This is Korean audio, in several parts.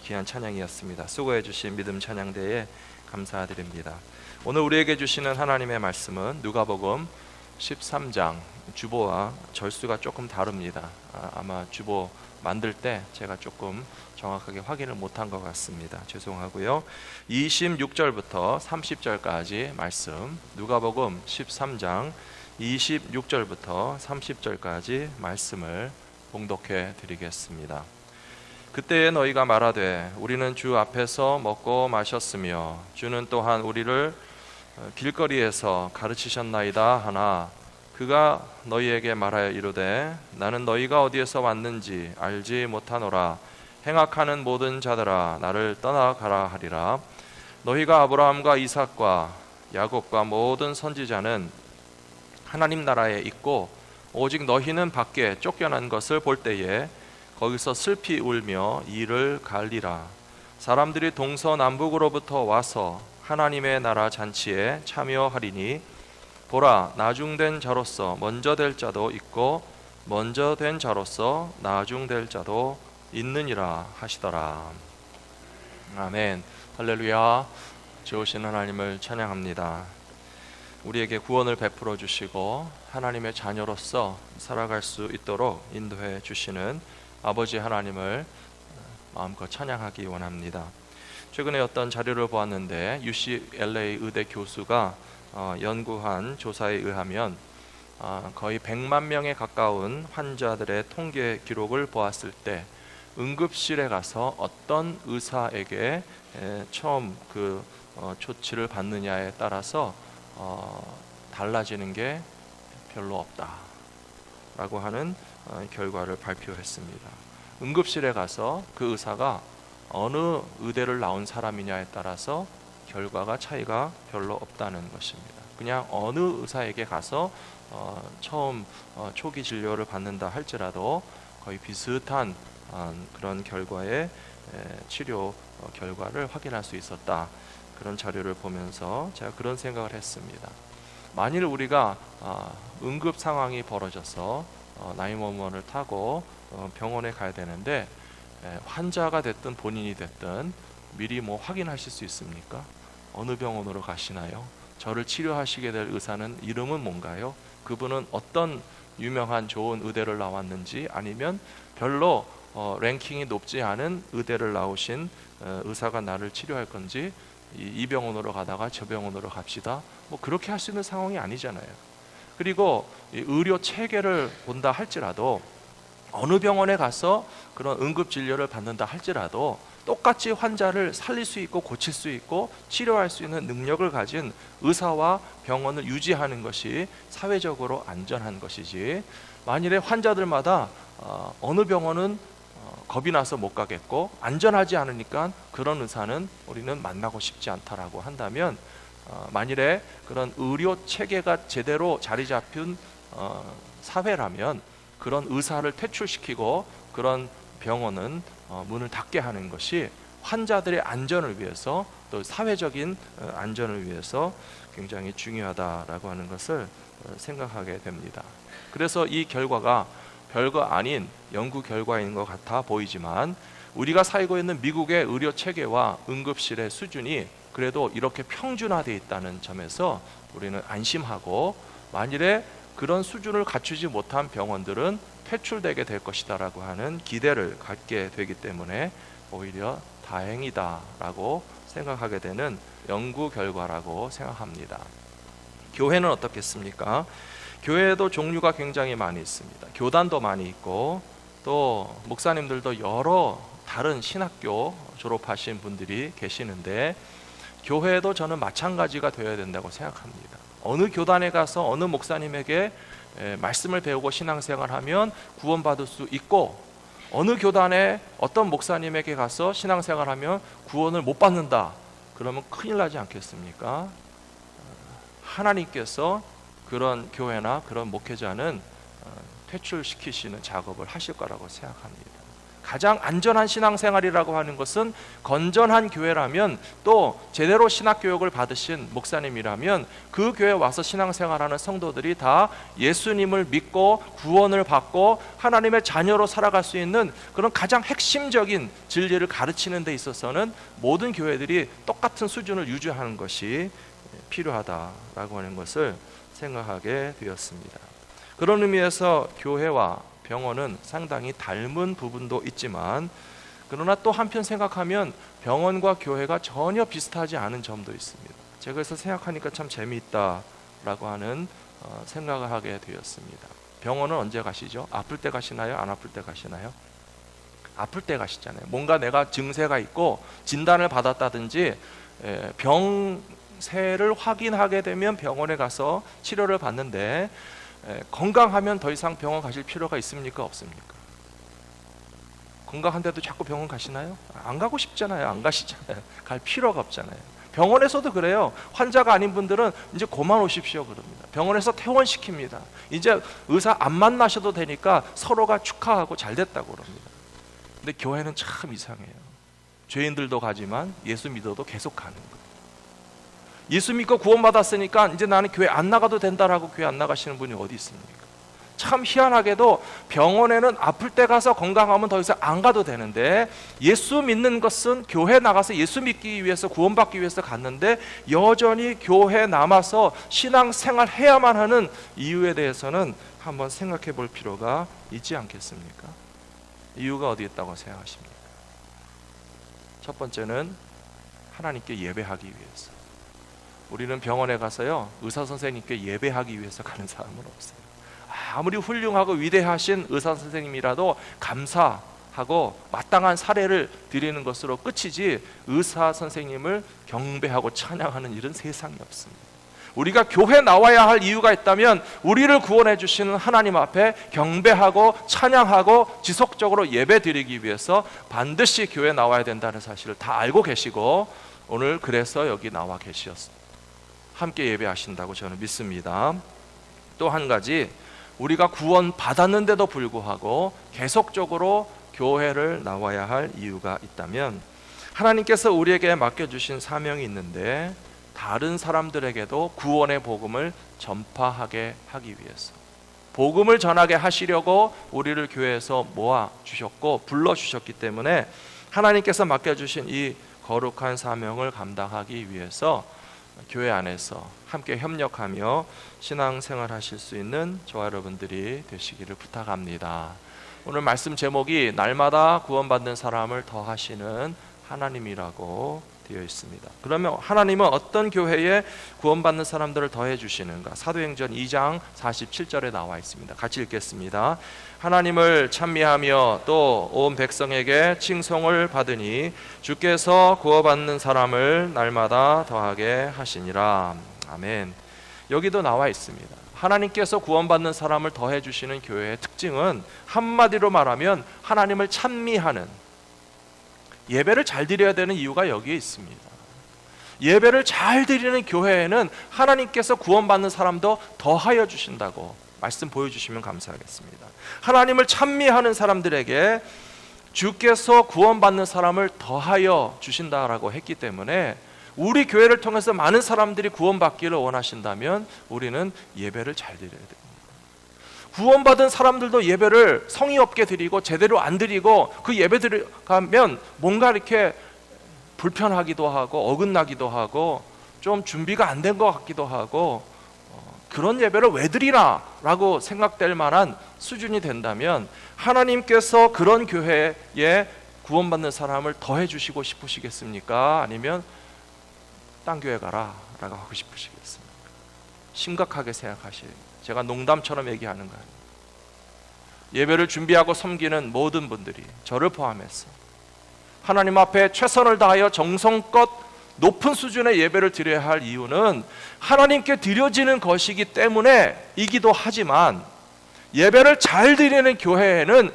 귀한 찬양이었습니다. 수고해 주신 믿음 찬양대에 감사드립니다. 오늘 우리에게 주시는 하나님의 말씀은 누가복음 13장, 주보와 절수가 조금 다릅니다. 아마 주보 만들 때 제가 조금 정확하게 확인을 못한 것 같습니다. 죄송하고요. 26절부터 30절까지 말씀, 누가복음 13장 26절부터 30절까지 말씀을 봉독해 드리겠습니다. 그때에 너희가 말하되 우리는 주 앞에서 먹고 마셨으며 주는 또한 우리를 길거리에서 가르치셨나이다 하나 그가 너희에게 말하여 이르되 나는 너희가 어디에서 왔는지 알지 못하노라. 행악하는 모든 자들아 나를 떠나가라 하리라. 너희가 아브라함과 이삭과 야곱과 모든 선지자는 하나님 나라에 있고 오직 너희는 밖에 쫓겨난 것을 볼 때에 거기서 슬피 울며 이를 갈리라. 사람들이 동서남북으로부터 와서 하나님의 나라 잔치에 참여하리니 보라 나중된 자로서 먼저 될 자도 있고 먼저 된 자로서 나중될 자도 있느니라 하시더라. 아멘. 할렐루야. 좋으신 하나님을 찬양합니다. 우리에게 구원을 베풀어 주시고 하나님의 자녀로서 살아갈 수 있도록 인도해 주시는 아버지 하나님을 마음껏 찬양하기 원합니다. 최근에 어떤 자료를 보았는데 UCLA 의대 교수가 연구한 조사에 의하면 거의 100만 명에 가까운 환자들의 통계 기록을 보았을 때 응급실에 가서 어떤 의사에게 처음 조치를 받느냐에 따라서 달라지는 게 별로 없다라고 하는 결과를 발표했습니다. 응급실에 가서 그 의사가 어느 의대를 나온 사람이냐에 따라서 결과가 차이가 별로 없다는 것입니다. 그냥 어느 의사에게 가서 처음 초기 진료를 받는다 할지라도 거의 비슷한 그런 결과의 치료 결과를 확인할 수 있었다. 그런 자료를 보면서 제가 그런 생각을 했습니다. 만일 우리가 응급 상황이 벌어져서 911을 타고 병원에 가야 되는데 환자가 됐든 본인이 됐든 미리 확인하실 수 있습니까? 어느 병원으로 가시나요? 저를 치료하시게 될 의사는 이름은 뭔가요? 그분은 어떤 유명한 좋은 의대를 나왔는지 아니면 별로 랭킹이 높지 않은 의대를 나오신 의사가 나를 치료할 건지 이 병원으로 가다가 저 병원으로 갑시다. 그렇게 할 수 있는 상황이 아니잖아요. 그리고 의료 체계를 본다 할지라도 어느 병원에 가서 그런 응급 진료를 받는다 할지라도 똑같이 환자를 살릴 수 있고 고칠 수 있고 치료할 수 있는 능력을 가진 의사와 병원을 유지하는 것이 사회적으로 안전한 것이지, 만일에 환자들마다 어느 병원은 겁이 나서 못 가겠고 안전하지 않으니까 그런 의사는 우리는 만나고 싶지 않다라고 한다면, 만일에 그런 의료 체계가 제대로 자리 잡힌 사회라면 그런 의사를 퇴출시키고 그런 병원은 문을 닫게 하는 것이 환자들의 안전을 위해서 또 사회적인 안전을 위해서 굉장히 중요하다라고 하는 것을 생각하게 됩니다. 그래서 이 결과가 별거 아닌 연구 결과인 것 같아 보이지만 우리가 살고 있는 미국의 의료 체계와 응급실의 수준이 그래도 이렇게 평준화되어 있다는 점에서 우리는 안심하고, 만일에 그런 수준을 갖추지 못한 병원들은 퇴출되게 될 것이다 라고 하는 기대를 갖게 되기 때문에 오히려 다행이다라고 생각하게 되는 연구 결과라고 생각합니다. 교회는 어떻겠습니까? 교회에도 종류가 굉장히 많이 있습니다. 교단도 많이 있고 또 목사님들도 여러 다른 신학교 졸업하신 분들이 계시는데, 교회도 저는 마찬가지가 되어야 된다고 생각합니다. 어느 교단에 가서 어느 목사님에게 말씀을 배우고 신앙생활하면 구원받을 수 있고, 어느 교단에 어떤 목사님에게 가서 신앙생활하면 구원을 못 받는다, 그러면 큰일 나지 않겠습니까? 하나님께서 그런 교회나 그런 목회자는 퇴출시키시는 작업을 하실 거라고 생각합니다. 가장 안전한 신앙생활이라고 하는 것은 건전한 교회라면, 또 제대로 신학교육을 받으신 목사님이라면 그 교회에 와서 신앙생활하는 성도들이 다 예수님을 믿고 구원을 받고 하나님의 자녀로 살아갈 수 있는 그런 가장 핵심적인 진리를 가르치는 데 있어서는 모든 교회들이 똑같은 수준을 유지하는 것이 필요하다라고 하는 것을 생각하게 되었습니다. 그런 의미에서 교회와 병원은 상당히 닮은 부분도 있지만, 그러나 또 한편 생각하면 병원과 교회가 전혀 비슷하지 않은 점도 있습니다. 제가 그래서 생각하니까 참 재미있다라고 하는 생각을 하게 되었습니다. 병원은 언제 가시죠? 아플 때 가시나요? 안 아플 때 가시나요? 아플 때 가시잖아요. 뭔가 내가 증세가 있고 진단을 받았다든지 병세를 확인하게 되면 병원에 가서 치료를 받는데, 건강하면 더 이상 병원 가실 필요가 있습니까? 없습니까? 건강한데도 자꾸 병원 가시나요? 안 가고 싶잖아요. 안 가시잖아요. 갈 필요가 없잖아요. 병원에서도 그래요. 환자가 아닌 분들은 이제 그만 오십시오 그럽니다. 병원에서 퇴원시킵니다. 이제 의사 안 만나셔도 되니까 서로가 축하하고 잘 됐다고 그럽니다. 근데 교회는 참 이상해요. 죄인들도 가지만 예수 믿어도 계속 가는 거예요. 예수 믿고 구원받았으니까 이제 나는 교회 안 나가도 된다라고 교회 안 나가시는 분이 어디 있습니까? 참 희한하게도 병원에는 아플 때 가서 건강하면 더 이상 안 가도 되는데, 예수 믿는 것은 교회 나가서 예수 믿기 위해서 구원받기 위해서 갔는데 여전히 교회 남아서 신앙생활 해야만 하는 이유에 대해서는 한번 생각해 볼 필요가 있지 않겠습니까? 이유가 어디 있다고 생각하십니까? 첫 번째는 하나님께 예배하기 위해서. 우리는 병원에 가서요, 의사 선생님께 예배하기 위해서 가는 사람은 없어요. 아무리 훌륭하고 위대하신 의사 선생님이라도 감사하고 마땅한 사례를 드리는 것으로 끝이지, 의사 선생님을 경배하고 찬양하는 일은 세상에 없습니다. 우리가 교회 나와야 할 이유가 있다면 우리를 구원해 주시는 하나님 앞에 경배하고 찬양하고 지속적으로 예배 드리기 위해서 반드시 교회 나와야 된다는 사실을 다 알고 계시고, 오늘 그래서 여기 나와 계셨습니다. 함께 예배하신다고 저는 믿습니다. 또 한 가지, 우리가 구원 받았는데도 불구하고 계속적으로 교회를 나와야 할 이유가 있다면, 하나님께서 우리에게 맡겨주신 사명이 있는데 다른 사람들에게도 구원의 복음을 전파하게 하기 위해서, 복음을 전하게 하시려고 우리를 교회에서 모아주셨고 불러주셨기 때문에 하나님께서 맡겨주신 이 거룩한 사명을 감당하기 위해서 교회 안에서 함께 협력하며 신앙생활 하실 수 있는 저와 여러분들이 되시기를 부탁합니다. 오늘 말씀 제목이 날마다 구원받는 사람을 더하시는 하나님이라고 되어 있습니다. 그러면 하나님은 어떤 교회에 구원받는 사람들을 더해 주시는가? 사도행전 2장 47절에 나와 있습니다. 같이 읽겠습니다. 하나님을 찬미하며 또 온 백성에게 칭송을 받으니 주께서 구원받는 사람을 날마다 더하게 하시니라. 아멘. 여기도 나와 있습니다. 하나님께서 구원받는 사람을 더해 주시는 교회의 특징은 한마디로 말하면 하나님을 찬미하는, 예배를 잘 드려야 되는 이유가 여기에 있습니다. 예배를 잘 드리는 교회에는 하나님께서 구원받는 사람도 더하여 주신다고 말씀 보여주시면 감사하겠습니다. 하나님을 찬미하는 사람들에게 주께서 구원받는 사람을 더하여 주신다라고 했기 때문에 우리 교회를 통해서 많은 사람들이 구원받기를 원하신다면 우리는 예배를 잘 드려야 됩니다. 구원받은 사람들도 예배를 성의 없게 드리고 제대로 안 드리고 그 예배 들어가면 뭔가 이렇게 불편하기도 하고 어긋나기도 하고 좀 준비가 안 된 것 같기도 하고 그런 예배를 왜 드리나 라고 생각될 만한 수준이 된다면 하나님께서 그런 교회에 구원받는 사람을 더해 주시고 싶으시겠습니까? 아니면 딴 교회 가라 라고 하고 싶으시겠습니까? 심각하게 생각하시는, 제가 농담처럼 얘기하는 거 아니에요. 예배를 준비하고 섬기는 모든 분들이 저를 포함해서 하나님 앞에 최선을 다하여 정성껏 높은 수준의 예배를 드려야 할 이유는 하나님께 드려지는 것이기 때문에이기도 하지만, 예배를 잘 드리는 교회에는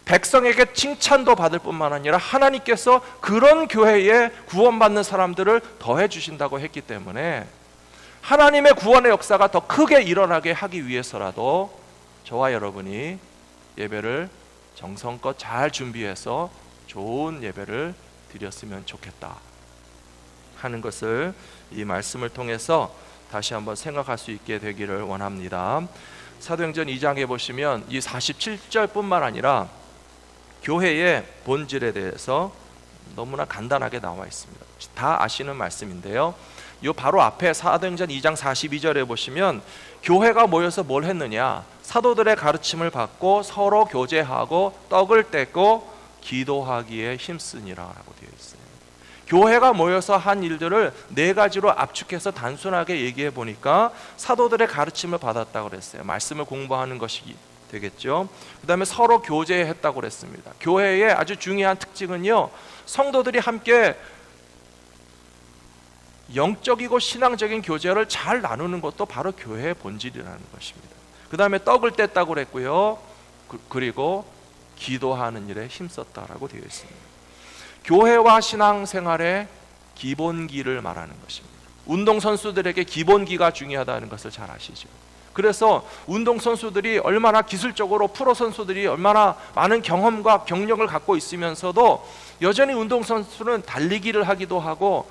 백성에게 칭찬도 받을 뿐만 아니라 하나님께서 그런 교회에 구원받는 사람들을 더해 주신다고 했기 때문에 하나님의 구원의 역사가 더 크게 일어나게 하기 위해서라도 저와 여러분이 예배를 정성껏 잘 준비해서 좋은 예배를 드렸으면 좋겠다 하는 것을 이 말씀을 통해서 다시 한번 생각할 수 있게 되기를 원합니다. 사도행전 2장에 보시면 이 47절뿐만 아니라 교회의 본질에 대해서 너무나 간단하게 나와 있습니다. 다 아시는 말씀인데요, 요 바로 앞에 사도행전 2장 42절에 보시면 교회가 모여서 뭘 했느냐, 사도들의 가르침을 받고 서로 교제하고 떡을 떼고 기도하기에 힘쓰니라라고 되어 있어요. 교회가 모여서 한 일들을 네 가지로 압축해서 단순하게 얘기해 보니까 사도들의 가르침을 받았다고 그랬어요. 말씀을 공부하는 것이 되겠죠. 그 다음에 서로 교제했다고 그랬습니다. 교회의 아주 중요한 특징은요, 성도들이 함께 영적이고 신앙적인 교제를 잘 나누는 것도 바로 교회의 본질이라는 것입니다. 그 다음에 떡을 뗐다고 그랬고요, 그리고 기도하는 일에 힘썼다라고 되어 있습니다. 교회와 신앙생활의 기본기를 말하는 것입니다. 운동선수들에게 기본기가 중요하다는 것을 잘 아시죠. 그래서 운동선수들이 얼마나 기술적으로, 프로선수들이 얼마나 많은 경험과 경력을 갖고 있으면서도 여전히 운동선수는 달리기를 하기도 하고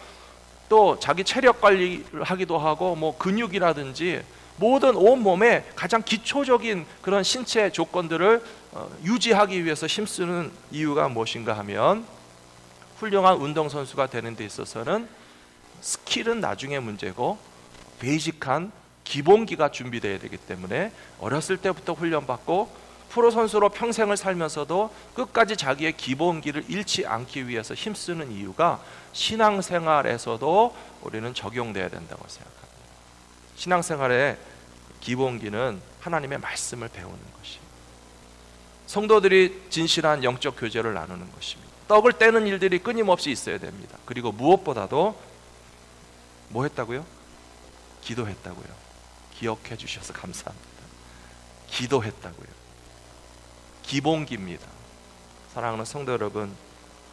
또 자기 체력 관리를 하기도 하고 뭐 근육이라든지 모든 온몸에 가장 기초적인 그런 신체 조건들을 유지하기 위해서 힘쓰는 이유가 무엇인가 하면, 훌륭한 운동선수가 되는 데 있어서는 스킬은 나중에 문제고 베이직한 기본기가 준비되어야 되기 때문에 어렸을 때부터 훈련받고 프로선수로 평생을 살면서도 끝까지 자기의 기본기를 잃지 않기 위해서 힘쓰는 이유가 신앙생활에서도 우리는 적용돼야 된다고 생각합니다. 신앙생활의 기본기는 하나님의 말씀을 배우는 것입니다. 성도들이 진실한 영적 교제를 나누는 것입니다. 떡을 떼는 일들이 끊임없이 있어야 됩니다. 그리고 무엇보다도 뭐 했다고요? 기도했다고요. 기억해 주셔서 감사합니다. 기도했다고요. 기본기입니다. 사랑하는 성도 여러분,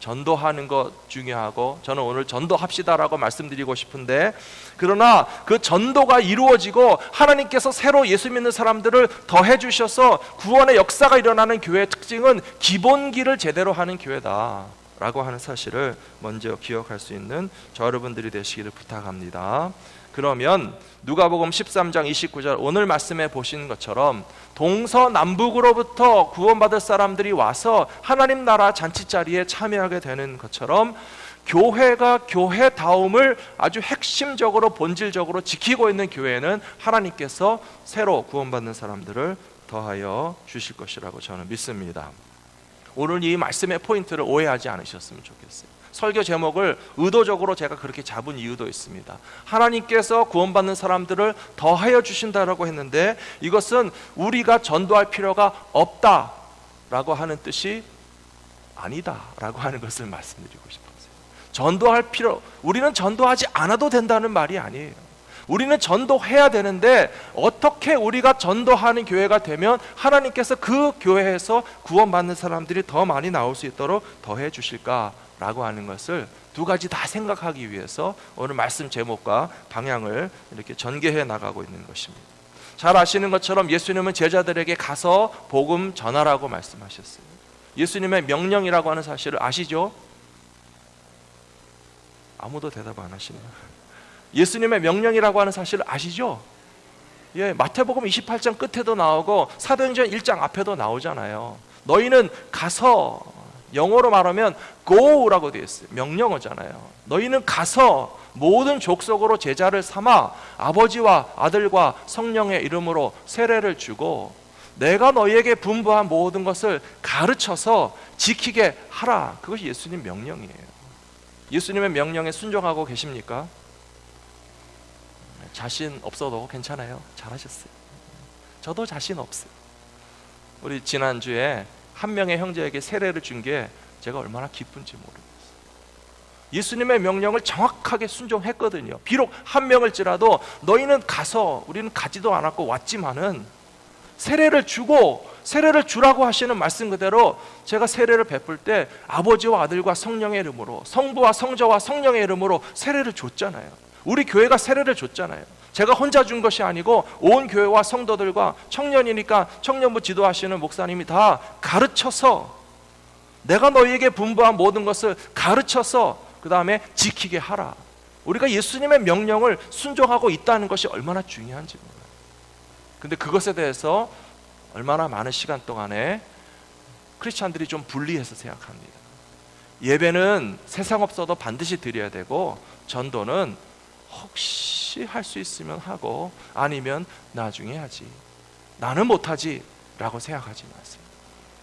전도하는 것 중요하고 저는 오늘 전도합시다라고 말씀드리고 싶은데, 그러나 그 전도가 이루어지고 하나님께서 새로 예수 믿는 사람들을 더해 주셔서 구원의 역사가 일어나는 교회의 특징은 기본기를 제대로 하는 교회다라고 하는 사실을 먼저 기억할 수 있는 저 여러분들이 되시기를 부탁합니다. 그러면 누가복음 13장 29절 오늘 말씀에 보신 것처럼 동서남북으로부터 구원받을 사람들이 와서 하나님 나라 잔치자리에 참여하게 되는 것처럼 교회가 교회다움을 아주 핵심적으로 본질적으로 지키고 있는 교회는 하나님께서 새로 구원받는 사람들을 더하여 주실 것이라고 저는 믿습니다. 오늘 이 말씀의 포인트를 오해하지 않으셨으면 좋겠어요. 설교 제목을 의도적으로 제가 그렇게 잡은 이유도 있습니다. 하나님께서 구원받는 사람들을 더하여 주신다라고 했는데 이것은 우리가 전도할 필요가 없다라고 하는 뜻이 아니다라고 하는 것을 말씀드리고 싶었어요. 우리는 전도하지 않아도 된다는 말이 아니에요. 우리는 전도해야 되는데 어떻게 우리가 전도하는 교회가 되면 하나님께서 그 교회에서 구원받는 사람들이 더 많이 나올 수 있도록 더해 주실까라고 하는 것을 두 가지 다 생각하기 위해서 오늘 말씀 제목과 방향을 이렇게 전개해 나가고 있는 것입니다. 잘 아시는 것처럼 예수님은 제자들에게 가서 복음 전하라고 말씀하셨어요. 예수님의 명령이라고 하는 사실을 아시죠? 아무도 대답 안 하시네요. 예수님의 명령이라고 하는 사실을 아시죠? 예, 마태복음 28장 끝에도 나오고 사도행전 1장 앞에도 나오잖아요. 너희는 가서, 영어로 말하면 go라고 되어 있어요. 명령어잖아요. 너희는 가서 모든 족속으로 제자를 삼아 아버지와 아들과 성령의 이름으로 세례를 주고 내가 너희에게 분부한 모든 것을 가르쳐서 지키게 하라. 그것이 예수님 명령이에요. 예수님의 명령에 순종하고 계십니까? 자신 없어도 괜찮아요. 잘하셨어요. 저도 자신 없어요. 우리 지난주에 한 명의 형제에게 세례를 준 게 제가 얼마나 기쁜지 모르겠어요. 예수님의 명령을 정확하게 순종했거든요. 비록 한 명일지라도 너희는 가서, 우리는 가지도 않았고 왔지만은 세례를 주고, 세례를 주라고 하시는 말씀 그대로 제가 세례를 베풀 때 아버지와 아들과 성령의 이름으로, 성부와 성자와 성령의 이름으로 세례를 줬잖아요. 우리 교회가 세례를 줬잖아요. 제가 혼자 준 것이 아니고 온 교회와 성도들과 청년이니까 청년부 지도하시는 목사님이 다 가르쳐서, 내가 너희에게 분부한 모든 것을 가르쳐서 그 다음에 지키게 하라. 우리가 예수님의 명령을 순종하고 있다는 것이 얼마나 중요한지 몰라요. 근데 그것에 대해서 얼마나 많은 시간 동안에 크리스찬들이 좀 분리해서 생각합니다. 예배는 세상 없어도 반드시 드려야 되고, 전도는 혹시 할 수 있으면 하고 아니면 나중에 하지, 나는 못하지 라고 생각하지 마세요.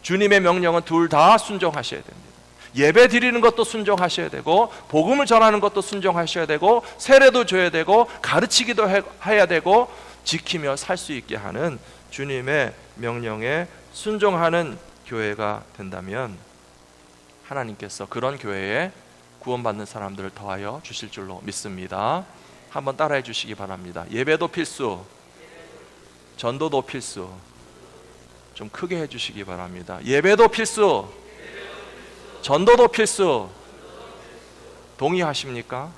주님의 명령은 둘 다 순종하셔야 됩니다. 예배 드리는 것도 순종하셔야 되고, 복음을 전하는 것도 순종하셔야 되고, 세례도 줘야 되고, 가르치기도 해야 되고, 지키며 살 수 있게 하는 주님의 명령에 순종하는 교회가 된다면 하나님께서 그런 교회에 구원받는 사람들을 더하여 주실 줄로 믿습니다. 한번 따라해 주시기 바랍니다. 예배도 필수, 전도도 필수. 좀 크게 해 주시기 바랍니다. 예배도 필수, 전도도 필수. 동의하십니까?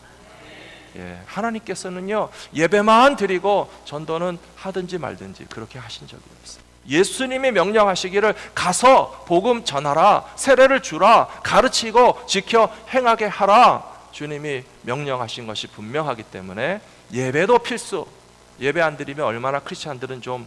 예, 하나님께서는요, 예배만 드리고 전도는 하든지 말든지 그렇게 하신 적이 없어요. 예수님이 명령하시기를 가서 복음 전하라, 세례를 주라, 가르치고 지켜 행하게 하라, 주님이 명령하신 것이 분명하기 때문에 예배도 필수. 예배 안 드리면 얼마나 크리스찬들은 좀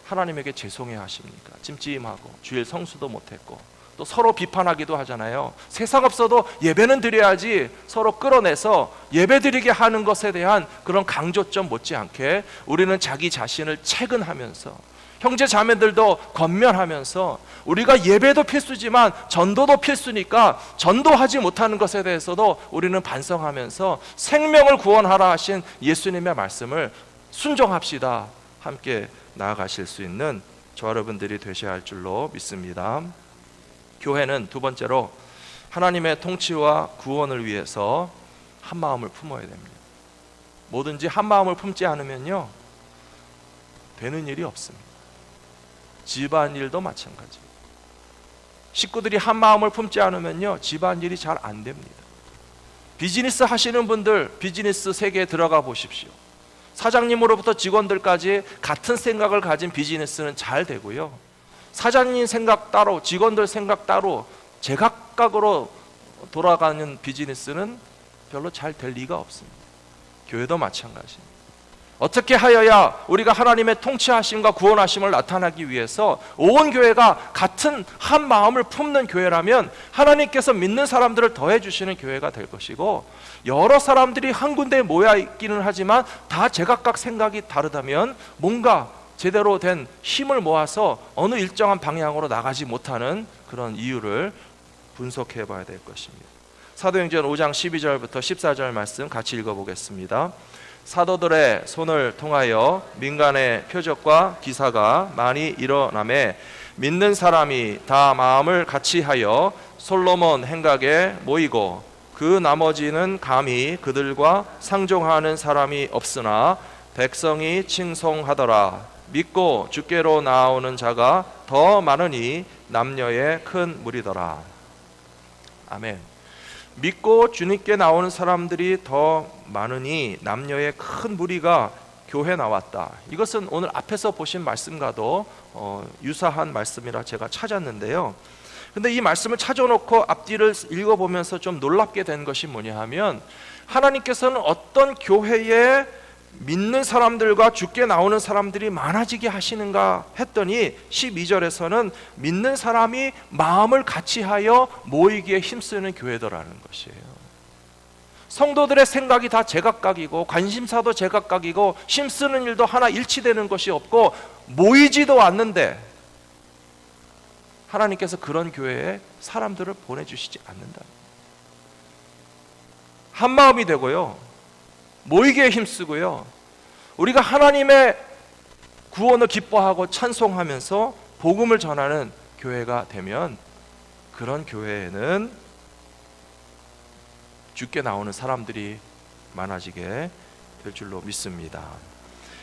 하나님에게 죄송해 하십니까? 찜찜하고 주일 성수도 못했고, 또 서로 비판하기도 하잖아요. 세상 없어도 예배는 드려야지 서로 끌어내서 예배 드리게 하는 것에 대한 그런 강조점 못지않게 우리는 자기 자신을 체근하면서, 형제 자매들도 권면하면서, 우리가 예배도 필수지만 전도도 필수니까 전도하지 못하는 것에 대해서도 우리는 반성하면서 생명을 구원하라 하신 예수님의 말씀을 순종합시다. 함께 나아가실 수 있는 저 여러분들이 되셔야 할 줄로 믿습니다. 교회는 두 번째로 하나님의 통치와 구원을 위해서 한 마음을 품어야 됩니다. 뭐든지 한 마음을 품지 않으면요, 되는 일이 없습니다. 집안일도 마찬가지. 식구들이 한 마음을 품지 않으면요, 집안일이 잘 안 됩니다. 비즈니스 하시는 분들, 비즈니스 세계에 들어가 보십시오. 사장님으로부터 직원들까지 같은 생각을 가진 비즈니스는 잘 되고요, 사장님 생각 따로, 직원들 생각 따로 제각각으로 돌아가는 비즈니스는 별로 잘 될 리가 없습니다. 교회도 마찬가지입니다. 어떻게 하여야 우리가 하나님의 통치하심과 구원하심을 나타나기 위해서 온 교회가 같은 한 마음을 품는 교회라면 하나님께서 믿는 사람들을 더해 주시는 교회가 될 것이고, 여러 사람들이 한 군데에 모여 있기는 하지만 다 제각각 생각이 다르다면 뭔가 제대로 된 힘을 모아서 어느 일정한 방향으로 나가지 못하는 그런 이유를 분석해 봐야 될 것입니다. 사도행전 5장 12절부터 14절 말씀 같이 읽어보겠습니다. 사도들의 손을 통하여 민간의 표적과 기사가 많이 일어나매 믿는 사람이 다 마음을 같이하여 솔로몬 행각에 모이고, 그 나머지는 감히 그들과 상종하는 사람이 없으나 백성이 칭송하더라. 믿고 주께로 나오는 자가 더 많으니 남녀의 큰 무리더라. 아멘. 믿고 주님께 나오는 사람들이 더 많으니 남녀의 큰 무리가 교회 나왔다. 이것은 오늘 앞에서 보신 말씀과도 유사한 말씀이라 제가 찾았는데요. 근데 이 말씀을 찾아놓고 앞뒤를 읽어보면서 좀 놀랍게 된 것이 뭐냐 하면, 하나님께서는 어떤 교회에 믿는 사람들과 주께 나오는 사람들이 많아지게 하시는가 했더니 12절에서는 믿는 사람이 마음을 같이하여 모이기에 힘쓰는 교회더라는 것이에요. 성도들의 생각이 다 제각각이고 관심사도 제각각이고 힘쓰는 일도 하나 일치되는 것이 없고 모이지도 않는데 하나님께서 그런 교회에 사람들을 보내주시지 않는다. 한 마음이 되고요, 모이기에 힘쓰고요, 우리가 하나님의 구원을 기뻐하고 찬송하면서 복음을 전하는 교회가 되면 그런 교회에는 주께 나오는 사람들이 많아지게 될 줄로 믿습니다.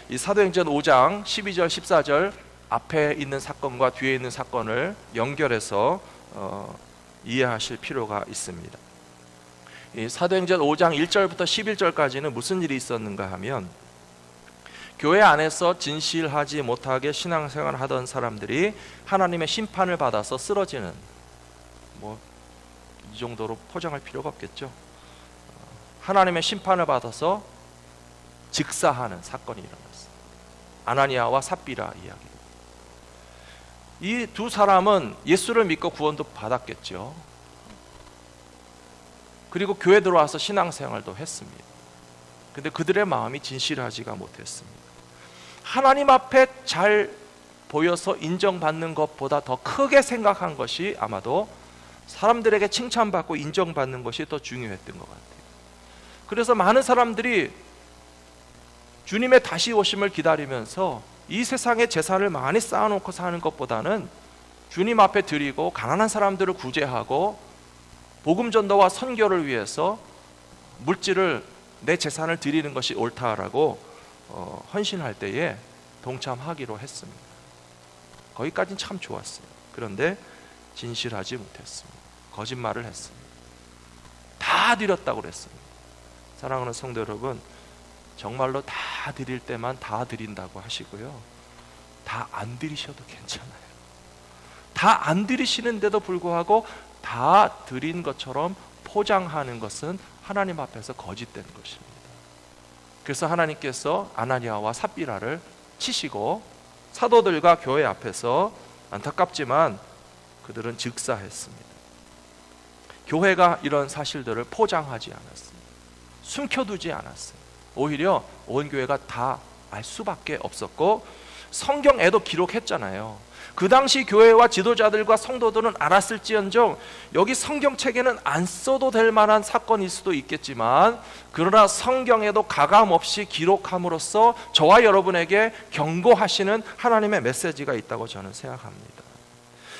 이 사도행전 5장 12절 14절 앞에 있는 사건과 뒤에 있는 사건을 연결해서 이해하실 필요가 있습니다. 이 사도행전 5장 1절부터 11절까지는 무슨 일이 있었는가 하면, 교회 안에서 진실하지 못하게 신앙생활을 하던 사람들이 하나님의 심판을 받아서 쓰러지는, 이 정도로 포장할 필요가 없겠죠. 하나님의 심판을 받아서 즉사하는 사건이 일어났어요. 아나니아와 삽비라 이야기. 이 두 사람은 예수를 믿고 구원도 받았겠죠. 그리고 교회 들어와서 신앙생활도 했습니다. 근데 그들의 마음이 진실하지가 못했습니다. 하나님 앞에 잘 보여서 인정받는 것보다 더 크게 생각한 것이 아마도 사람들에게 칭찬받고 인정받는 것이 더 중요했던 것 같아요. 그래서 많은 사람들이 주님의 다시 오심을 기다리면서 이 세상에 재산을 많이 쌓아놓고 사는 것보다는 주님 앞에 드리고 가난한 사람들을 구제하고 복음 전도와 선교를 위해서 물질을, 내 재산을 드리는 것이 옳다라고 헌신할 때에 동참하기로 했습니다. 거기까지는 참 좋았어요. 그런데 진실하지 못했습니다. 거짓말을 했습니다. 다 드렸다고 그랬습니다. 사랑하는 성도 여러분, 정말로 다 드릴 때만 다 드린다고 하시고요, 다 안 드리셔도 괜찮아요. 다 안 드리시는데도 불구하고 다 드린 것처럼 포장하는 것은 하나님 앞에서 거짓된 것입니다. 그래서 하나님께서 아나니아와 삽비라를 치시고 사도들과 교회 앞에서, 안타깝지만 그들은 즉사했습니다. 교회가 이런 사실들을 포장하지 않았습니다. 숨겨두지 않았어요. 오히려 온 교회가 다 알 수밖에 없었고, 성경에도 기록했잖아요. 그 당시 교회와 지도자들과 성도들은 알았을지언정 여기 성경책에는 안 써도 될 만한 사건일 수도 있겠지만, 그러나 성경에도 가감없이 기록함으로써 저와 여러분에게 경고하시는 하나님의 메시지가 있다고 저는 생각합니다.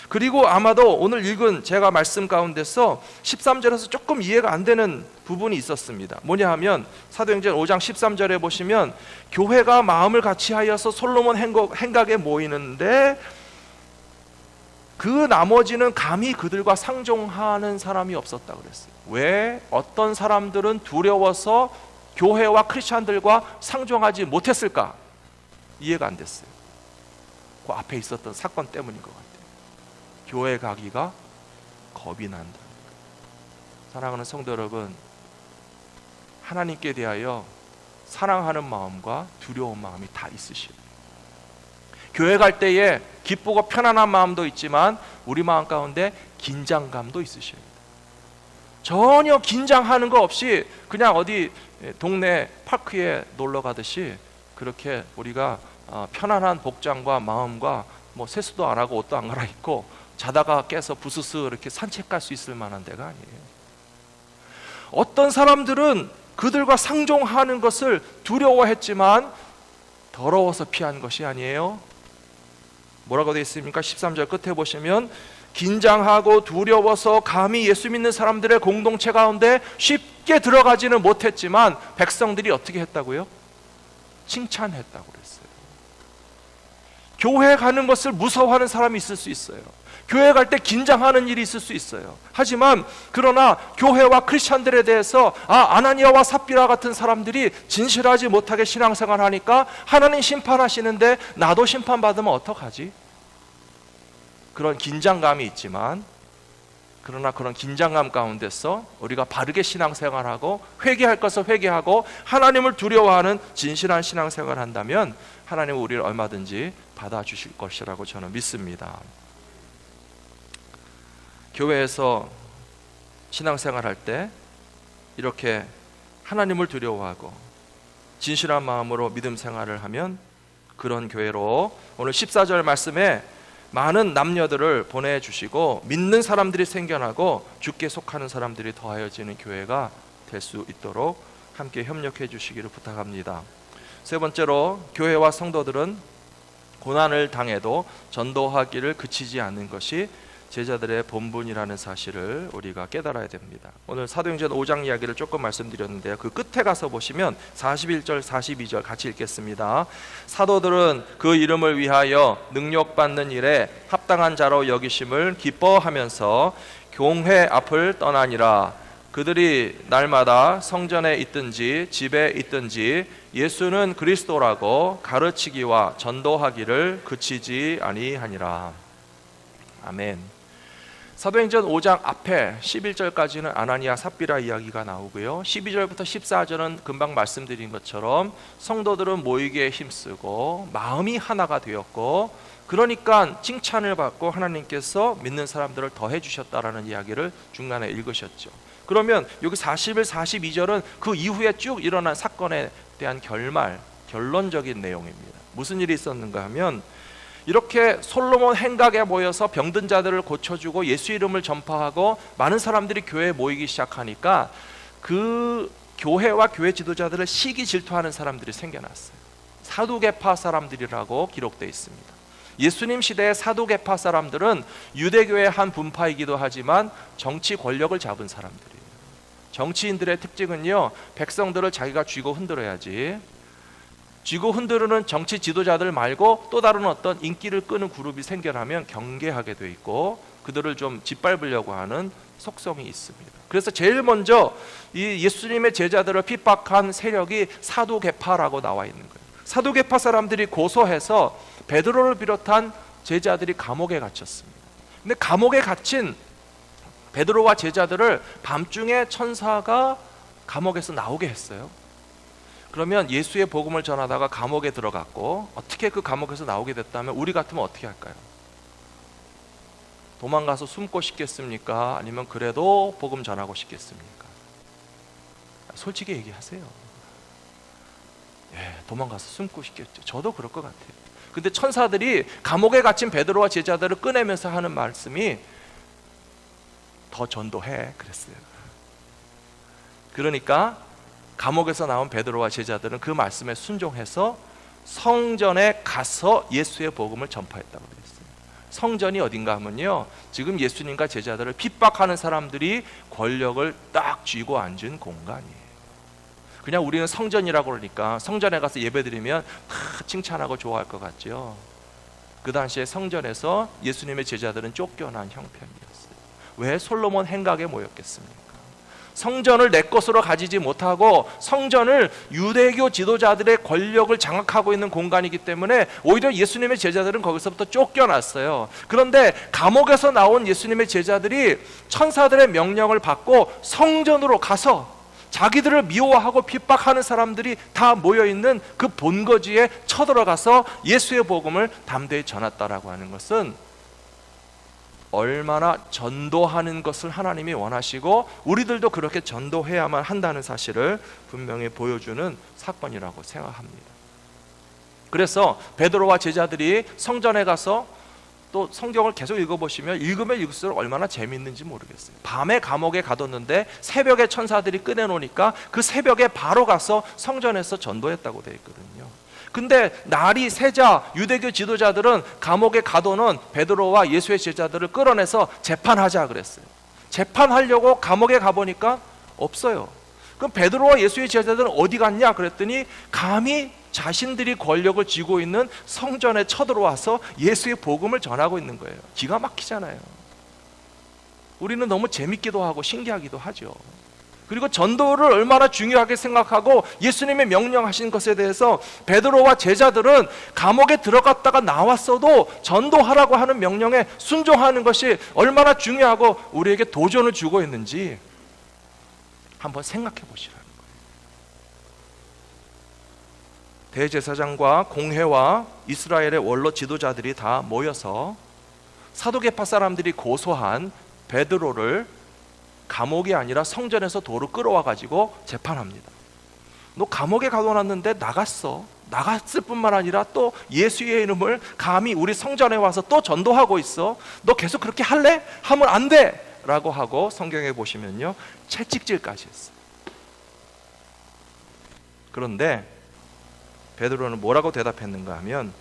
그리고 아마도 오늘 읽은 제가 말씀 가운데서 13절에서 조금 이해가 안 되는 부분이 있었습니다. 뭐냐 하면 사도행전 5장 13절에 보시면 교회가 마음을 같이하여서 솔로몬 행각에 모이는데 그 나머지는 감히 그들과 상종하는 사람이 없었다고 그랬어요. 왜? 어떤 사람들은 두려워서 교회와 크리스찬들과 상종하지 못했을까? 이해가 안 됐어요. 그 앞에 있었던 사건 때문인 것 같아요. 교회 가기가 겁이 난다. 사랑하는 성도 여러분, 하나님께 대하여 사랑하는 마음과 두려운 마음이 다 있으시오. 교회 갈 때에 기쁘고 편안한 마음도 있지만 우리 마음 가운데 긴장감도 있으셔야 돼요. 전혀 긴장하는 거 없이 그냥 어디 동네 파크에 놀러 가듯이 그렇게 우리가 편안한 복장과 마음과 세수도 안 하고 옷도 안 갈아입고 자다가 깨서 부스스 이렇게 산책할 수 있을 만한 데가 아니에요. 어떤 사람들은 그들과 상종하는 것을 두려워했지만 더러워서 피한 것이 아니에요. 뭐라고 되어 있습니까? 13절 끝에 보시면 긴장하고 두려워서 감히 예수 믿는 사람들의 공동체 가운데 쉽게 들어가지는 못했지만 백성들이 어떻게 했다고요? 칭찬했다고 그랬어요. 교회 가는 것을 무서워하는 사람이 있을 수 있어요. 교회 갈 때 긴장하는 일이 있을 수 있어요. 하지만 그러나 교회와 크리스찬들에 대해서 아나니아와 삽비라 같은 사람들이 진실하지 못하게 신앙생활 하니까 하나님 심판하시는데 나도 심판받으면 어떡하지? 그런 긴장감이 있지만, 그러나 그런 긴장감 가운데서 우리가 바르게 신앙생활하고 회개할 것을 회개하고 하나님을 두려워하는 진실한 신앙생활을 한다면 하나님은 우리를 얼마든지 받아주실 것이라고 저는 믿습니다. 교회에서 신앙생활할 때 이렇게 하나님을 두려워하고 진실한 마음으로 믿음 생활을 하면 그런 교회로 오늘 14절 말씀에 많은 남녀들을 보내주시고 믿는 사람들이 생겨나고 주께 속하는 사람들이 더하여지는 교회가 될 수 있도록 함께 협력해 주시기를 부탁합니다. 세 번째로, 교회와 성도들은 고난을 당해도 전도하기를 그치지 않는 것이 제자들의 본분이라는 사실을 우리가 깨달아야 됩니다. 오늘 사도행전 5장 이야기를 조금 말씀드렸는데요, 그 끝에 가서 보시면 41절 42절 같이 읽겠습니다. 사도들은 그 이름을 위하여 능력받는 일에 합당한 자로 여기심을 기뻐하면서 교회 앞을 떠나니라. 그들이 날마다 성전에 있든지 집에 있든지 예수는 그리스도라고 가르치기와 전도하기를 그치지 아니하니라. 아멘. 사도행전 5장 앞에 11절까지는 아나니아 삽비라 이야기가 나오고요, 12절부터 14절은 금방 말씀드린 것처럼 성도들은 모이기에 힘쓰고 마음이 하나가 되었고, 그러니까 칭찬을 받고 하나님께서 믿는 사람들을 더해 주셨다라는 이야기를 중간에 읽으셨죠. 그러면 여기 41, 42절은 그 이후에 쭉 일어난 사건에 대한 결론적인 내용입니다. 무슨 일이 있었는가 하면, 이렇게 솔로몬 행각에 모여서 병든 자들을 고쳐주고 예수 이름을 전파하고 많은 사람들이 교회에 모이기 시작하니까 그 교회와 교회 지도자들을 시기 질투하는 사람들이 생겨났어요. 사두개파 사람들이라고 기록되어 있습니다. 예수님 시대의 사두개파 사람들은 유대교의 한 분파이기도 하지만 정치 권력을 잡은 사람들이에요. 정치인들의 특징은요, 백성들을 자기가 쥐고 흔들어야지, 쥐고 흔드는 정치 지도자들 말고 또 다른 어떤 인기를 끄는 그룹이 생겨나면 경계하게 돼 있고 그들을 좀 짓밟으려고 하는 속성이 있습니다. 그래서 제일 먼저 이 예수님의 제자들을 핍박한 세력이 사두개파라고 나와 있는 거예요. 사두개파 사람들이 고소해서 베드로를 비롯한 제자들이 감옥에 갇혔습니다. 근데 감옥에 갇힌 베드로와 제자들을 밤중에 천사가 감옥에서 나오게 했어요. 그러면 예수의 복음을 전하다가 감옥에 들어갔고, 어떻게 그 감옥에서 나오게 됐다면 우리 같으면 어떻게 할까요? 도망가서 숨고 싶겠습니까? 아니면 그래도 복음 전하고 싶겠습니까? 솔직히 얘기하세요. 도망가서 숨고 싶겠죠. 저도 그럴 것 같아요. 근데 천사들이 감옥에 갇힌 베드로와 제자들을 꺼내면서 하는 말씀이 더 전도해 그랬어요. 그러니까 감옥에서 나온 베드로와 제자들은 그 말씀에 순종해서 성전에 가서 예수의 복음을 전파했다고 되어 있어요. 성전이 어딘가 하면요, 지금 예수님과 제자들을 핍박하는 사람들이 권력을 딱 쥐고 앉은 공간이에요. 그냥 우리는 성전이라고 그러니까 성전에 가서 예배드리면 다 칭찬하고 좋아할 것 같죠. 그 당시에 성전에서 예수님의 제자들은 쫓겨난 형편이었어요. 왜 솔로몬 행각에 모였겠습니까? 성전을 내 것으로 가지지 못하고 성전을 유대교 지도자들의 권력을 장악하고 있는 공간이기 때문에 오히려 예수님의 제자들은 거기서부터 쫓겨났어요. 그런데 감옥에서 나온 예수님의 제자들이 천사들의 명령을 받고 성전으로 가서 자기들을 미워하고 핍박하는 사람들이 다 모여있는 그 본거지에 쳐들어가서 예수의 복음을 담대히 전했다라고 하는 것은 얼마나 전도하는 것을 하나님이 원하시고 우리들도 그렇게 전도해야만 한다는 사실을 분명히 보여주는 사건이라고 생각합니다. 그래서 베드로와 제자들이 성전에 가서, 또 성경을 계속 읽어보시면 읽으면 읽을수록 얼마나 재밌는지 모르겠어요. 밤에 감옥에 가뒀는데 새벽에 천사들이 꺼내놓으니까 그 새벽에 바로 가서 성전에서 전도했다고 되어 있거든요. 근데 날이 새자 유대교 지도자들은 감옥에 가둬놓은 베드로와 예수의 제자들을 끌어내서 재판하자 그랬어요. 재판하려고 감옥에 가보니까 없어요. 그럼 베드로와 예수의 제자들은 어디 갔냐 그랬더니 감히 자신들이 권력을 쥐고 있는 성전에 쳐들어와서 예수의 복음을 전하고 있는 거예요. 기가 막히잖아요. 우리는 너무 재밌기도 하고 신기하기도 하죠. 그리고 전도를 얼마나 중요하게 생각하고 예수님의 명령하신 것에 대해서 베드로와 제자들은 감옥에 들어갔다가 나왔어도 전도하라고 하는 명령에 순종하는 것이 얼마나 중요하고 우리에게 도전을 주고 있는지 한번 생각해 보시라는 거예요. 대제사장과 공회와 이스라엘의 원로 지도자들이 다 모여서 사두개파 사람들이 고소한 베드로를 감옥이 아니라 성전에서 도로 끌어와 가지고 재판합니다. 너 감옥에 가둬놨는데 나갔을 뿐만 아니라 또 예수의 이름을 감히 우리 성전에 와서 또 전도하고 있어. 너 계속 그렇게 할래? 하면 안 돼! 라고 하고 성경에 보시면요, 채찍질까지 했어요. 그런데 베드로는 뭐라고 대답했는가 하면,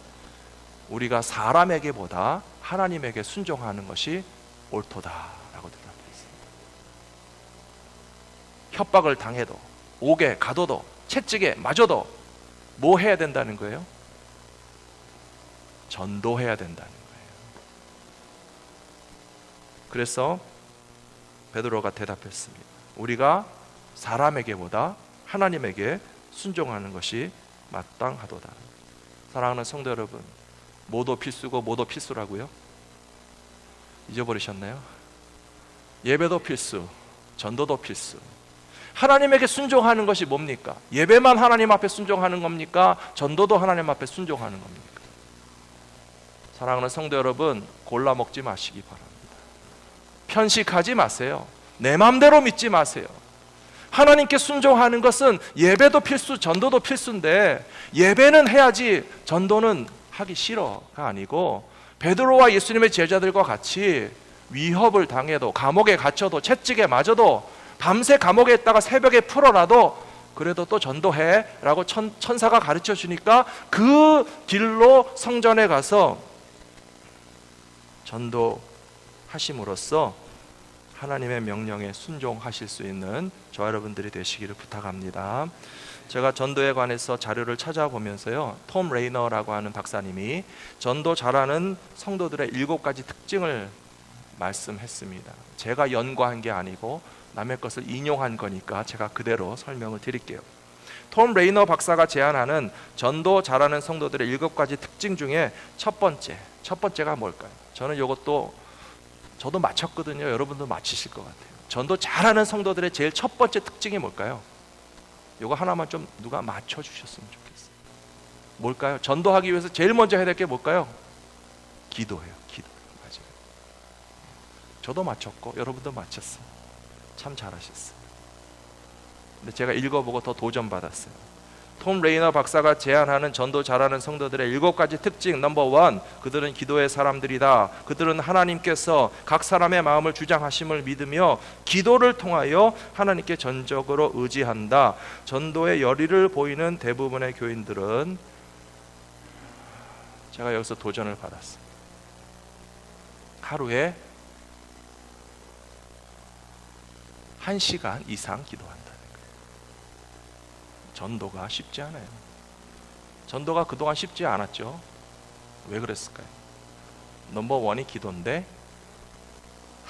우리가 사람에게보다 하나님에게 순종하는 것이 옳도다 라고 대답했어요. 협박을 당해도, 옥에 가둬도, 채찍에 맞아도 뭐 해야 된다는 거예요? 전도해야 된다는 거예요. 그래서 베드로가 대답했습니다. 우리가 사람에게보다 하나님에게 순종하는 것이 마땅하도다. 사랑하는 성도 여러분, 모도 필수고 모도 필수라고요? 잊어버리셨나요? 예배도 필수, 전도도 필수. 하나님에게 순종하는 것이 뭡니까? 예배만 하나님 앞에 순종하는 겁니까? 전도도 하나님 앞에 순종하는 겁니까? 사랑하는 성도 여러분, 골라 먹지 마시기 바랍니다. 편식하지 마세요. 내 마음대로 믿지 마세요. 하나님께 순종하는 것은 예배도 필수, 전도도 필수인데, 예배는 해야지 전도는 하기 싫어가 아니고, 베드로와 예수님의 제자들과 같이 위협을 당해도, 감옥에 갇혀도, 채찍에 맞아도, 밤새 감옥에 있다가 새벽에 풀어놔도 그래도 또 전도해 라고 천사가 가르쳐 주니까 그 길로 성전에 가서 전도하심으로써 하나님의 명령에 순종하실 수 있는 저와 여러분들이 되시기를 부탁합니다. 제가 전도에 관해서 자료를 찾아보면서요, 톰 레이너라고 하는 박사님이 전도 잘하는 성도들의 7가지 특징을 말씀했습니다. 제가 연구한 게 아니고 남의 것을 인용한 거니까 제가 그대로 설명을 드릴게요. 톰 레이너 박사가 제안하는 전도 잘하는 성도들의 7가지 특징 중에 첫 번째가 뭘까요? 저는 이것도 저도 맞췄거든요. 여러분도 맞히실 것 같아요. 전도 잘하는 성도들의 제일 첫 번째 특징이 뭘까요? 이거 하나만 좀 누가 맞춰주셨으면 좋겠어요. 뭘까요? 전도하기 위해서 제일 먼저 해야 될 게 뭘까요? 기도예요. 기도. 맞아요. 저도 맞췄고 여러분도 맞췄어요. 참 잘하셨어요. 근데 제가 읽어보고 더 도전받았어요. 톰 레이너 박사가 제안하는 전도 잘하는 성도들의 7가지 특징, 넘버 1, 그들은 기도의 사람들이다. 그들은 하나님께서 각 사람의 마음을 주장하심을 믿으며 기도를 통하여 하나님께 전적으로 의지한다. 전도의 열의를 보이는 대부분의 교인들은, 제가 여기서 도전을 받았어요. 하루에 1시간 이상 기도한다는 거예요. 전도가 쉽지 않아요. 전도가 그동안 쉽지 않았죠. 왜 그랬을까요? 넘버 1이 기도인데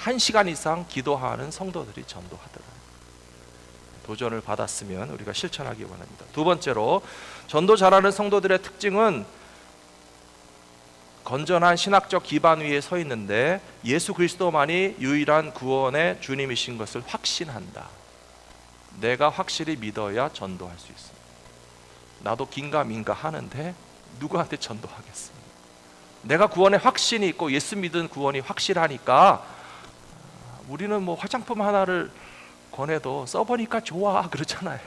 1시간 이상 기도하는 성도들이 전도하더라고요. 도전을 받았으면 우리가 실천하기 원합니다. 두 번째로, 전도 잘하는 성도들의 특징은 건전한 신학적 기반 위에 서 있는데 예수 그리스도만이 유일한 구원의 주님이신 것을 확신한다. 내가 확실히 믿어야 전도할 수 있습니다. 나도 긴가민가 하는데 누구한테 전도하겠습니까? 내가 구원에 확신이 있고 예수 믿은 구원이 확실하니까 우리는 뭐 화장품 하나를 권해도 써보니까 좋아 그러잖아요.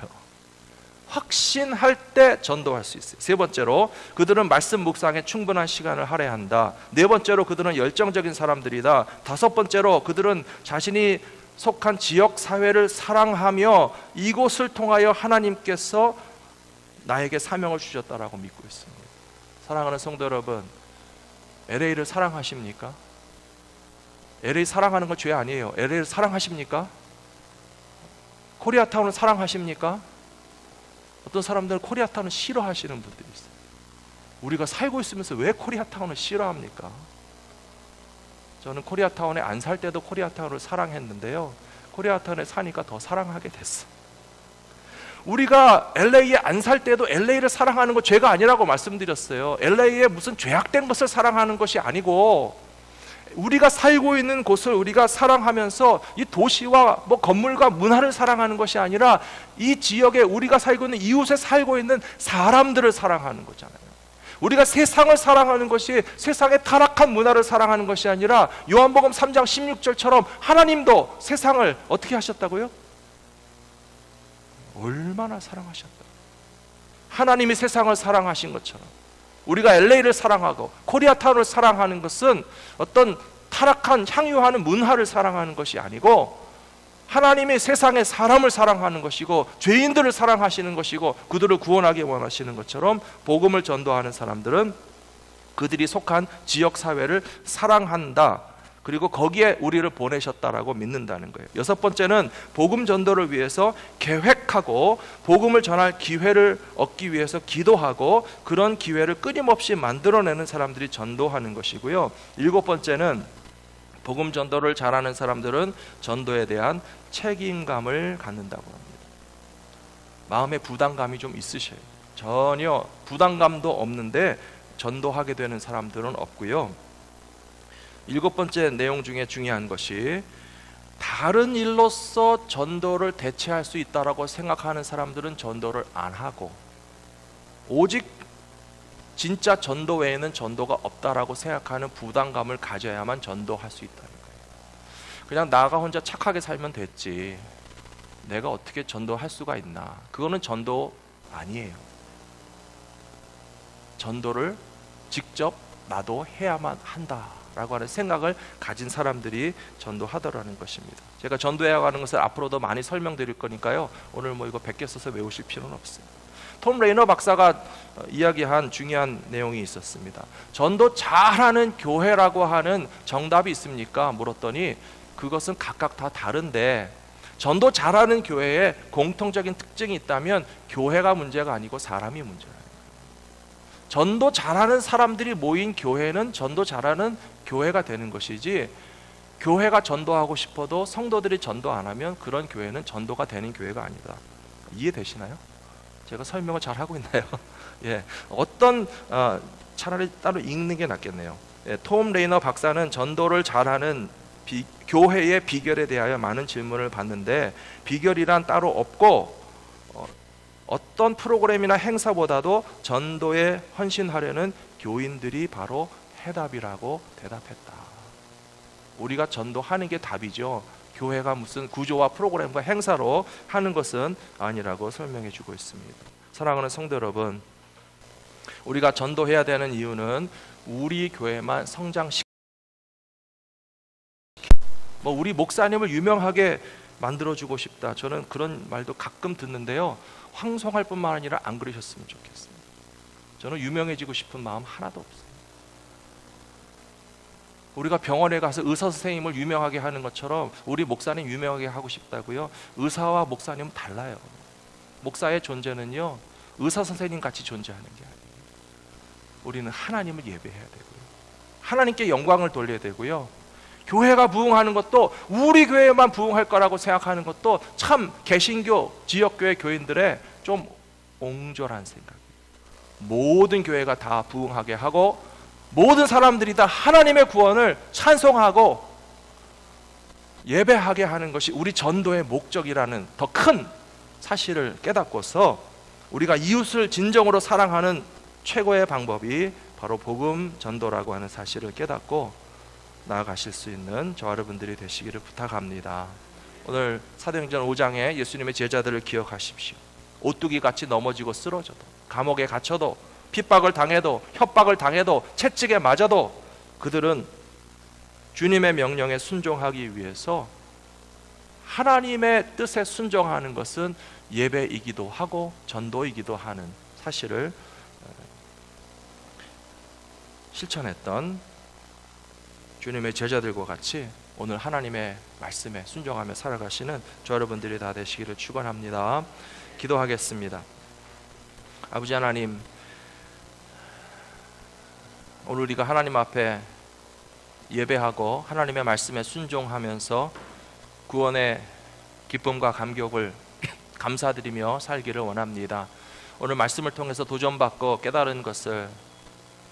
확신할 때 전도할 수 있어요. 세 번째로, 그들은 말씀 묵상에 충분한 시간을 할애한다. 네 번째로, 그들은 열정적인 사람들이다. 다섯 번째로, 그들은 자신이 속한 지역 사회를 사랑하며 이곳을 통하여 하나님께서 나에게 사명을 주셨다라고 믿고 있습니다. 사랑하는 성도 여러분, LA를 사랑하십니까? LA 사랑하는 건 죄 아니에요. LA를 사랑하십니까? 코리아타운을 사랑하십니까? 어떤 사람들은 코리아타운을 싫어하시는 분들이 있어요. 우리가 살고 있으면서 왜 코리아타운을 싫어합니까? 저는 코리아타운에 안 살 때도 코리아타운을 사랑했는데요, 코리아타운에 사니까 더 사랑하게 됐어. 우리가 LA에 안 살 때도 LA를 사랑하는 거 죄가 아니라고 말씀드렸어요. LA에 무슨 죄악된 것을 사랑하는 것이 아니고, 우리가 살고 있는 곳을 우리가 사랑하면서 이 도시와 뭐 건물과 문화를 사랑하는 것이 아니라 이 지역에 우리가 살고 있는 이웃에 살고 있는 사람들을 사랑하는 거잖아요. 우리가 세상을 사랑하는 것이 세상의 타락한 문화를 사랑하는 것이 아니라 요한복음 3장 16절처럼 하나님도 세상을 어떻게 하셨다고요? 얼마나 사랑하셨다. 하나님이 세상을 사랑하신 것처럼 우리가 LA를 사랑하고 코리아타운을 사랑하는 것은 어떤 타락한 향유하는 문화를 사랑하는 것이 아니고 하나님이 세상의 사람을 사랑하는 것이고 죄인들을 사랑하시는 것이고 그들을 구원하기 원하시는 것처럼 복음을 전도하는 사람들은 그들이 속한 지역사회를 사랑한다. 그리고 거기에 우리를 보내셨다라고 믿는다는 거예요. 여섯 번째는 복음 전도를 위해서 계획하고 복음을 전할 기회를 얻기 위해서 기도하고 그런 기회를 끊임없이 만들어내는 사람들이 전도하는 것이고요. 일곱 번째는 복음 전도를 잘하는 사람들은 전도에 대한 책임감을 갖는다고 합니다. 마음에 부담감이 좀 있으셔요. 전혀 부담감도 없는데 전도하게 되는 사람들은 없고요. 7번째 내용 중에 중요한 것이, 다른 일로서 전도를 대체할 수 있다라고 생각하는 사람들은 전도를 안 하고, 오직 진짜 전도 외에는 전도가 없다라고 생각하는 부담감을 가져야만 전도할 수 있다는 거예요. 그냥 나가 혼자 착하게 살면 됐지, 내가 어떻게 전도할 수가 있나, 그거는 전도 아니에요. 전도를 직접 나도 해야만 한다라고 하는 생각을 가진 사람들이 전도하더라는 것입니다. 제가 전도해야 하는 것을 앞으로도 많이 설명드릴 거니까요, 오늘 뭐 이거 100개 써서 외우실 필요는 없어요. 톰 레이너 박사가 이야기한 중요한 내용이 있었습니다. 전도 잘하는 교회라고 하는 정답이 있습니까? 물었더니 그것은 각각 다 다른데, 전도 잘하는 교회에 공통적인 특징이 있다면 교회가 문제가 아니고 사람이 문제예요. 전도 잘하는 사람들이 모인 교회는 전도 잘하는 교회가 되는 것이지, 교회가 전도하고 싶어도 성도들이 전도 안 하면 그런 교회는 전도가 되는 교회가 아니다. 이해되시나요? 제가 설명을 잘 하고 있나요? 예, 차라리 따로 읽는 게 낫겠네요. 예, 톰 레이너 박사는 전도를 잘하는 교회의 비결에 대하여 많은 질문을 받는데, 비결이란 따로 없고 어떤 프로그램이나 행사보다도 전도에 헌신하려는 교인들이 바로 해답이라고 대답했다. 우리가 전도하는 게 답이죠. 교회가 무슨 구조와 프로그램과 행사로 하는 것은 아니라고 설명해 주고 있습니다. 사랑하는 성도 여러분, 우리가 전도해야 되는 이유는 우리 교회만 성장시키고, 우리 목사님을 유명하게 만들어주고 싶다, 저는 그런 말도 가끔 듣는데요, 황송할 뿐만 아니라 안 그러셨으면 좋겠습니다. 저는 유명해지고 싶은 마음 하나도 없어요. 우리가 병원에 가서 의사 선생님을 유명하게 하는 것처럼 우리 목사님 유명하게 하고 싶다고요? 의사와 목사님은 달라요. 목사의 존재는요, 의사 선생님 같이 존재하는 게 아니에요. 우리는 하나님을 예배해야 되고요, 하나님께 영광을 돌려야 되고요, 교회가 부흥하는 것도 우리 교회만 부흥할 거라고 생각하는 것도 참 개신교 지역교회 교인들의 좀 옹졸한 생각이에요. 모든 교회가 다 부흥하게 하고 모든 사람들이 다 하나님의 구원을 찬송하고 예배하게 하는 것이 우리 전도의 목적이라는 더 큰 사실을 깨닫고서, 우리가 이웃을 진정으로 사랑하는 최고의 방법이 바로 복음 전도라고 하는 사실을 깨닫고 나아가실 수 있는 저와 여러분들이 되시기를 부탁합니다. 오늘 사도행전 5장에 예수님의 제자들을 기억하십시오. 오뚜기 같이 넘어지고 쓰러져도, 감옥에 갇혀도, 핍박을 당해도, 협박을 당해도, 채찍에 맞아도 그들은 주님의 명령에 순종하기 위해서 하나님의 뜻에 순종하는 것은 예배이기도 하고 전도이기도 하는 사실을 실천했던 주님의 제자들과 같이 오늘 하나님의 말씀에 순종하며 살아가시는 저 여러분들이 다 되시기를 축원합니다. 기도하겠습니다. 아버지 하나님, 오늘 우리가 하나님 앞에 예배하고 하나님의 말씀에 순종하면서 구원의 기쁨과 감격을 감사드리며 살기를 원합니다. 오늘 말씀을 통해서 도전받고 깨달은 것을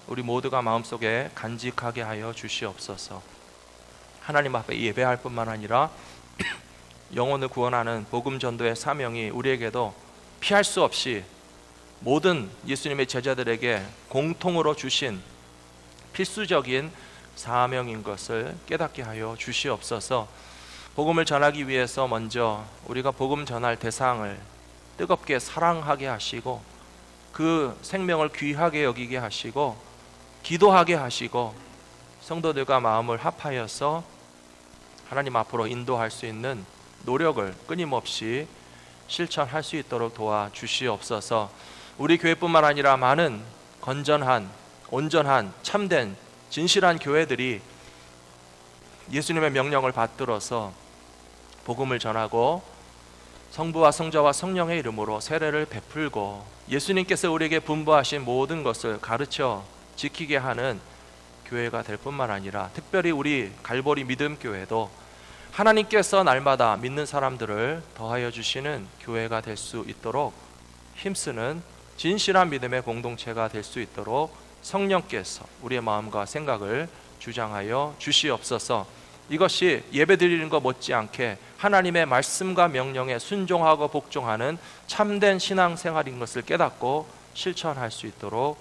우리 모두가 마음속에 간직하게 하여 주시옵소서. 하나님 앞에 예배할 뿐만 아니라 영혼을 구원하는 복음 전도의 사명이 우리에게도 피할 수 없이 모든 예수님의 제자들에게 공통으로 주신 필수적인 사명인 것을 깨닫게 하여 주시옵소서. 복음을 전하기 위해서 먼저 우리가 복음 전할 대상을 뜨겁게 사랑하게 하시고 그 생명을 귀하게 여기게 하시고 기도하게 하시고 성도들과 마음을 합하여서 하나님 앞으로 인도할 수 있는 노력을 끊임없이 실천할 수 있도록 도와주시옵소서. 우리 교회뿐만 아니라 많은 건전한, 온전한, 참된, 진실한 교회들이 예수님의 명령을 받들어서 복음을 전하고 성부와 성자와 성령의 이름으로 세례를 베풀고 예수님께서 우리에게 분부하신 모든 것을 가르쳐 지키게 하는 교회가 될 뿐만 아니라 특별히 우리 갈보리 믿음교회도 하나님께서 날마다 믿는 사람들을 더하여 주시는 교회가 될 수 있도록 힘쓰는 진실한 믿음의 공동체가 될 수 있도록 성령께서 우리의 마음과 생각을 주장하여 주시옵소서. 이것이 예배드리는 것 못지않게 하나님의 말씀과 명령에 순종하고 복종하는 참된 신앙생활인 것을 깨닫고 실천할 수 있도록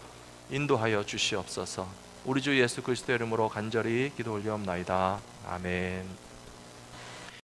인도하여 주시옵소서. 우리 주 예수 그리스도의 이름으로 간절히 기도 올리옵나이다. 아멘.